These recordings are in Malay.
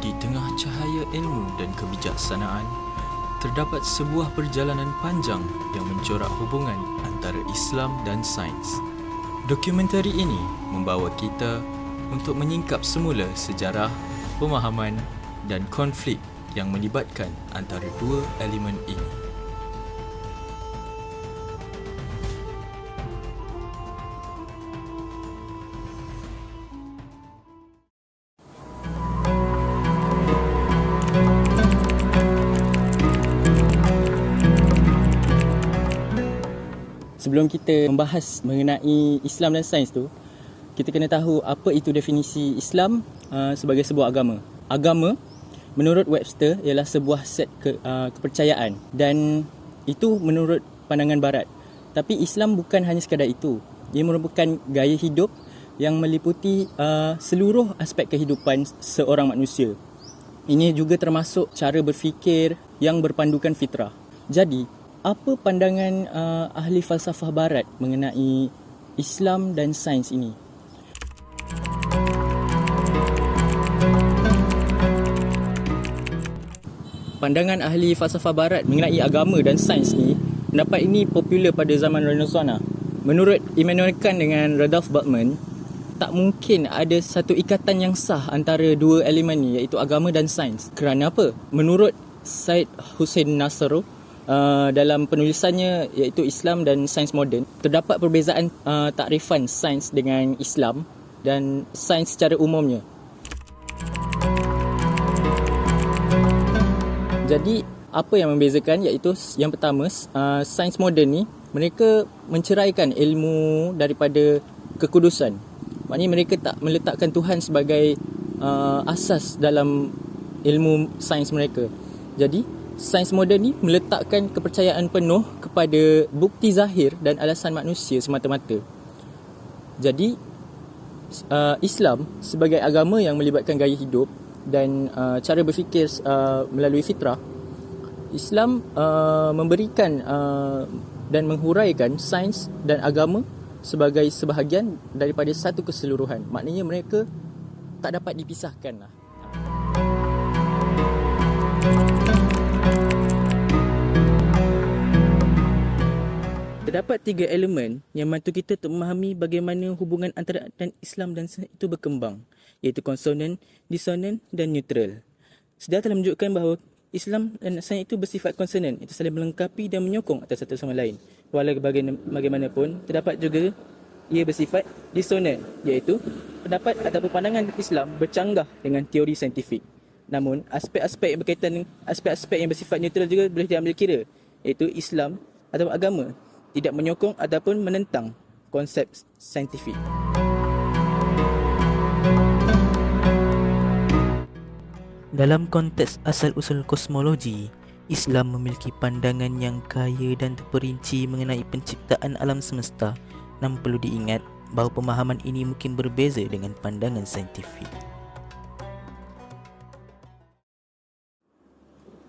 Di tengah cahaya ilmu dan kebijaksanaan, terdapat sebuah perjalanan panjang yang mencorak hubungan antara Islam dan sains. Dokumentari ini membawa kita untuk menyingkap semula sejarah, pemahaman dan konflik yang melibatkan antara dua elemen ini. Sebelum kita membahas mengenai Islam dan sains tu, kita kena tahu apa itu definisi Islam sebagai sebuah agama. Agama menurut Webster ialah sebuah set kepercayaan dan itu menurut pandangan barat. Tapi Islam bukan hanya sekadar itu. Ia merupakan gaya hidup yang meliputi seluruh aspek kehidupan seorang manusia. Ini juga termasuk cara berfikir yang berpandukan fitrah. Jadi, apa pandangan ahli falsafah barat mengenai Islam dan sains ini? Pandangan ahli falsafah barat mengenai agama dan sains ni, pendapat ini popular pada zaman Renaissance. Menurut Immanuel Kant dengan Rudolf Bultmann, tak mungkin ada satu ikatan yang sah antara dua elemen ni, iaitu agama dan sains. Kerana apa? Menurut Syed Hussein Nasr, dalam penulisannya iaitu Islam dan Sains Moden, terdapat perbezaan takrifan sains dengan Islam dan sains secara umumnya. Jadi apa yang membezakan iaitu yang pertama, sains moden ni mereka menceraikan ilmu daripada kekudusan. Maknanya mereka tak meletakkan Tuhan sebagai asas dalam ilmu sains mereka. Jadi sains moden ni meletakkan kepercayaan penuh kepada bukti zahir dan alasan manusia semata-mata. Jadi Islam sebagai agama yang melibatkan gaya hidup dan cara berfikir melalui fitrah, Islam memberikan dan menghuraikan sains dan agama sebagai sebahagian daripada satu keseluruhan. Maknanya mereka tak dapat dipisahkan lah. Terdapat tiga elemen yang membantu kita untuk memahami bagaimana hubungan antara dan Islam dan sains itu berkembang, iaitu konsonan, disonan dan neutral. Sejarah telah menunjukkan bahawa Islam dan sains itu bersifat konsonan, itu saling melengkapi dan menyokong antara satu sama lain. Walau bagaimanapun, terdapat juga ia bersifat disonan, iaitu pendapat ataupun pandangan Islam bercanggah dengan teori saintifik. Namun, aspek-aspek yang berkaitan dengan aspek-aspek yang bersifat neutral juga boleh diambil kira, iaitu Islam atau agama tidak menyokong ataupun menentang konsep saintifik. Dalam konteks asal-usul kosmologi, Islam memiliki pandangan yang kaya dan terperinci mengenai penciptaan alam semesta. Namun perlu diingat bahawa pemahaman ini mungkin berbeza dengan pandangan saintifik.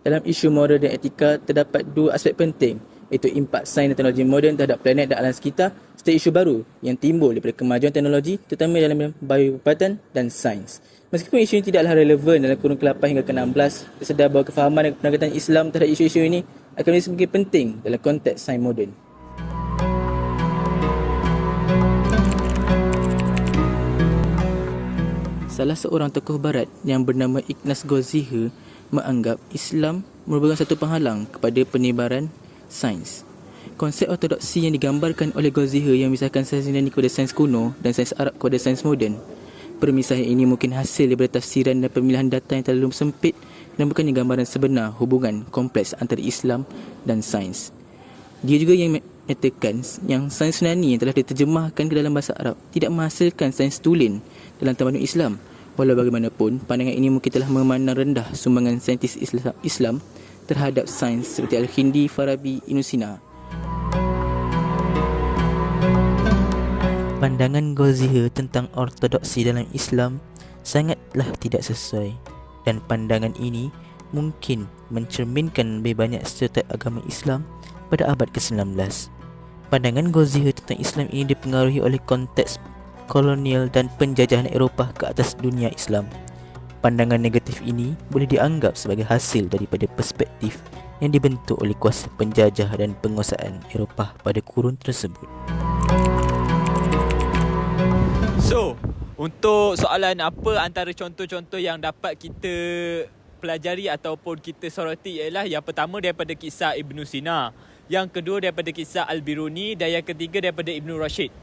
Dalam isu moral dan etika, terdapat dua aspek penting, iaitu impak sains dan teknologi moden terhadap planet dan alam sekitar, serta isu baru yang timbul daripada kemajuan teknologi terutama dalam bioubatan dan sains. Meskipun isu ini tidaklah relevan dalam kurun ke-8 hingga ke-16, tersedar bahawa kefahaman dan penangkatan Islam terhadap isu-isu ini akan menjadi sebagai penting dalam konteks sains moden. Salah seorang tokoh barat yang bernama Ignaz Goldziher menganggap Islam merupakan satu penghalang kepada penyebaran sains. Konsep ortodoksi yang digambarkan oleh Goldziher yang memisahkan sains Yunani kepada sains kuno dan sains Arab kepada sains moden. Permisahan ini mungkin hasil daripada tafsiran dan pemilihan data yang terlalu sempit dan bukannya gambaran sebenar hubungan kompleks antara Islam dan sains. Dia juga yang menyatakan yang sains Yunani yang telah diterjemahkan ke dalam bahasa Arab tidak menghasilkan sains tulen dalam tamadun Islam. Walau bagaimanapun, pandangan ini mungkin telah memandang rendah sumbangan saintis Islam terhadap sains seperti Al-Kindi, Farabi, Ibn Sina. Pandangan Goldziher tentang ortodoksi dalam Islam sangatlah tidak sesuai, dan pandangan ini mungkin mencerminkan lebih banyak stereotip agama Islam pada abad ke-19. Pandangan Goldziher tentang Islam ini dipengaruhi oleh konteks kolonial dan penjajahan Eropah ke atas dunia Islam. Pandangan negatif ini boleh dianggap sebagai hasil daripada perspektif yang dibentuk oleh kuasa penjajah dan penguasaan Eropah pada kurun tersebut. So, untuk soalan apa antara contoh-contoh yang dapat kita pelajari ataupun kita soroti ialah yang pertama daripada kisah Ibn Sina, yang kedua daripada kisah Al-Biruni dan yang ketiga daripada Ibn Rashid.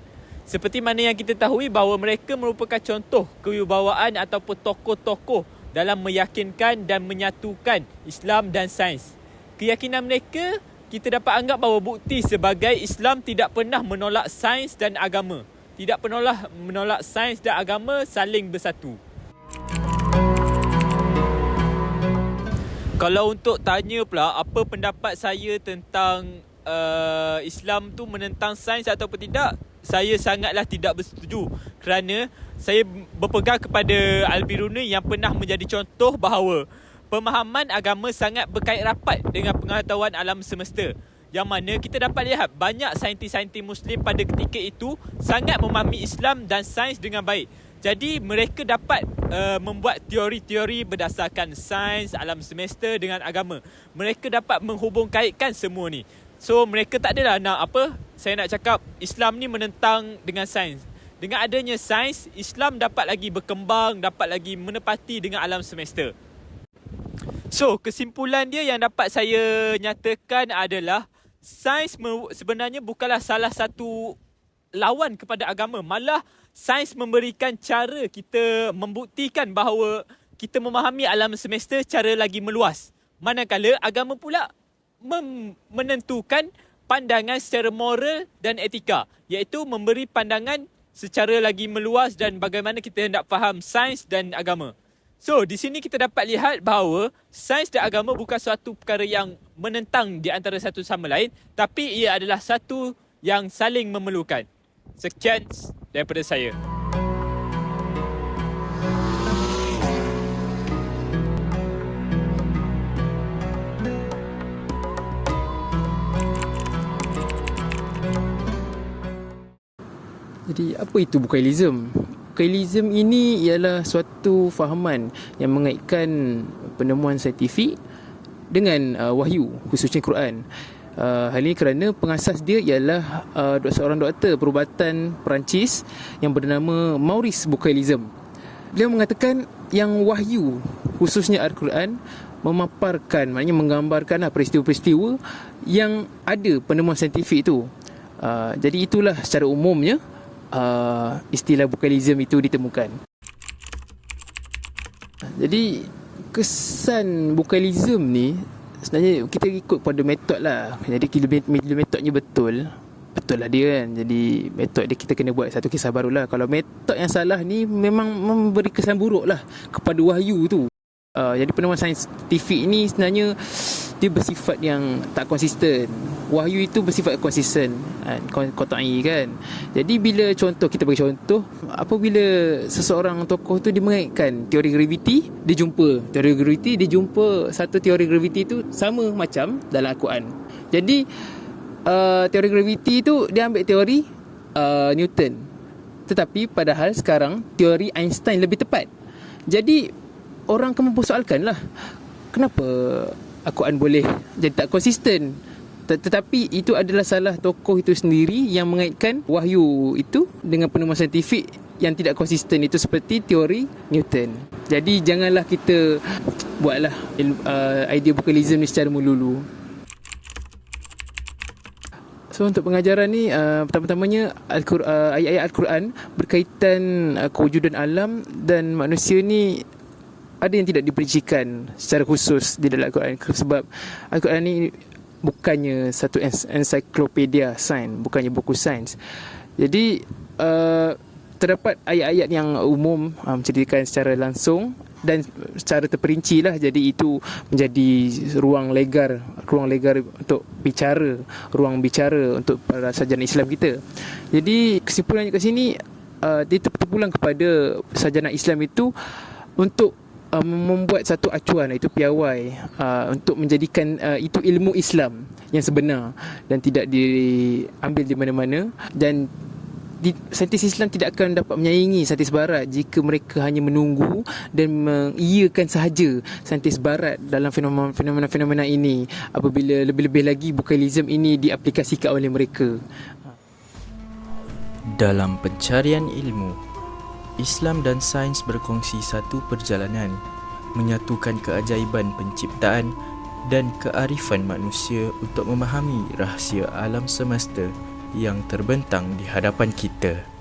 Seperti mana yang kita tahu bahawa mereka merupakan contoh kewibawaan ataupun tokoh-tokoh dalam meyakinkan dan menyatukan Islam dan sains. Keyakinan mereka kita dapat anggap bahawa bukti sebagai Islam tidak pernah menolak sains dan agama. Tidak pernah menolak sains dan agama saling bersatu. Kalau untuk tanya pula apa pendapat saya tentang Islam tu menentang sains ataupun tidak, saya sangatlah tidak bersetuju kerana saya berpegang kepada Al-Biruni yang pernah menjadi contoh bahawa pemahaman agama sangat berkait rapat dengan pengetahuan alam semesta, yang mana kita dapat lihat banyak saintis-saintis Muslim pada ketika itu sangat memahami Islam dan sains dengan baik. Jadi mereka dapat membuat teori-teori berdasarkan sains, alam semesta dengan agama. Mereka dapat menghubungkaitkan semua ni. So mereka tak adalah nak saya nak cakap Islam ni menentang dengan sains. Dengan adanya sains, Islam dapat lagi berkembang, dapat lagi menepati dengan alam semesta. So kesimpulan dia yang dapat saya nyatakan adalah sains sebenarnya bukanlah salah satu lawan kepada agama. Malah sains memberikan cara kita membuktikan bahawa kita memahami alam semesta secara lagi meluas. Manakala agama pula menentukan pandangan secara moral dan etika, iaitu memberi pandangan secara lagi meluas dan bagaimana kita hendak faham sains dan agama. So, di sini kita dapat lihat bahawa sains dan agama bukan suatu perkara yang menentang di antara satu sama lain, tapi ia adalah satu yang saling memerlukan. Sekian daripada saya. Jadi apa itu Bukailism? Bukailism ini ialah suatu fahaman yang mengaitkan penemuan saintifik dengan wahyu, khususnya Quran. Hal ini kerana pengasas dia ialah seorang doktor perubatan Perancis yang bernama Maurice Bukailism. Dia mengatakan yang wahyu, khususnya Al-Quran, memaparkan, maknanya menggambarkan peristiwa-peristiwa yang ada penemuan saintifik itu. Jadi itulah secara umumnya istilah Bukailism itu ditemukan. Jadi kesan Bukailism ni sebenarnya kita ikut pada metod lah. Jadi metodnya betul lah dia kan. Jadi metod dia kita kena buat satu kisah baru lah. Kalau metod yang salah ni memang memberi kesan buruk lah kepada wahyu tu. Jadi penemuan saintifik ni sebenarnya dia bersifat yang tak konsisten. Wahyu itu bersifat konsisten, qat'i kan. Jadi bila kita bagi contoh, apabila seseorang tokoh tu dia mengaitkan teori graviti, dia jumpa satu teori graviti tu sama macam dalam Al-Quran. Jadi teori graviti tu dia ambil teori Newton. Tetapi padahal sekarang teori Einstein lebih tepat. Jadi orang akan mempersoalkan lah, kenapa Al-Quran boleh jadi tak konsisten. Tetapi itu adalah salah tokoh itu sendiri yang mengaitkan wahyu itu dengan penemuan saintifik yang tidak konsisten, itu seperti teori Newton. Jadi janganlah kita buatlah idea Bukailism ni secara melulu. So untuk pengajaran ni, pertama-tamanya ayat-ayat Al-Quran berkaitan kewujudan alam dan manusia ni ada yang tidak diperincikan secara khusus di dalam Al-Quran. Sebab Al-Quran ni bukannya satu ensiklopedia sains, bukannya buku sains. Jadi terdapat ayat-ayat yang umum menceritakan secara langsung dan secara terperinci lah. Jadi itu menjadi ruang legar untuk bicara, ruang bicara untuk para sarjana Islam kita. Jadi kesimpulannya kat sini, dia terpulang kepada sarjana Islam itu untuk membuat satu acuan, iaitu piawai, untuk menjadikan itu ilmu Islam yang sebenar dan tidak diambil di mana-mana, dan saintis Islam tidak akan dapat menyaingi saintis Barat jika mereka hanya menunggu dan mengiyakan sahaja saintis Barat dalam fenomena-fenomena ini, apabila lebih-lebih lagi Bukailism ini diaplikasikan oleh mereka. Dalam pencarian ilmu, Islam dan sains berkongsi satu perjalanan menyatukan keajaiban penciptaan dan kearifan manusia untuk memahami rahsia alam semesta yang terbentang di hadapan kita.